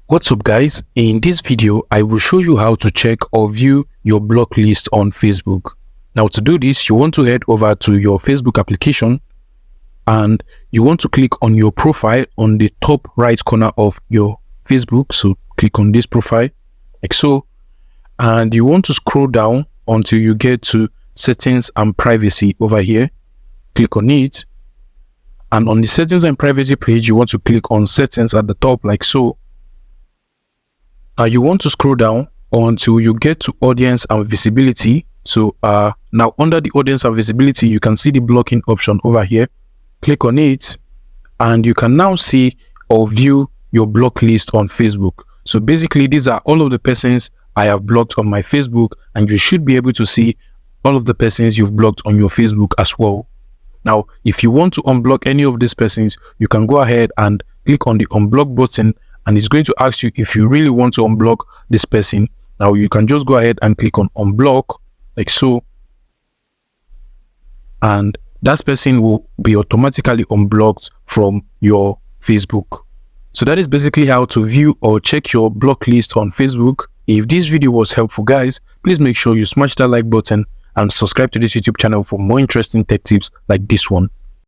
What's up guys, in this video I will show you how to check or view your block list on Facebook. Now to do this, you want to head over to your Facebook application and you want to click on your profile on the top right corner of your Facebook. So click on this profile like so, and you want to scroll down until you get to settings and privacy over here. Click on it, and on the settings and privacy page you want to click on settings at the top like so. Now you want to scroll down until you get to audience and visibility. So now under the audience and visibility, you can see the blocking option over here. Click on it and you can now see or view your block list on Facebook. So basically these are all of the persons I have blocked on my Facebook, and you should be able to see all of the persons you've blocked on your Facebook as well. Now if you want to unblock any of these persons, you can go ahead and click on the unblock button, and it's going to ask you if you really want to unblock this person. Now you can just go ahead and click on unblock like so, and that person will be automatically unblocked from your Facebook. So that is basically how to view or check your block list on Facebook. If this video was helpful guys, please make sure you smash that like button and subscribe to this YouTube channel for more interesting tech tips like this one.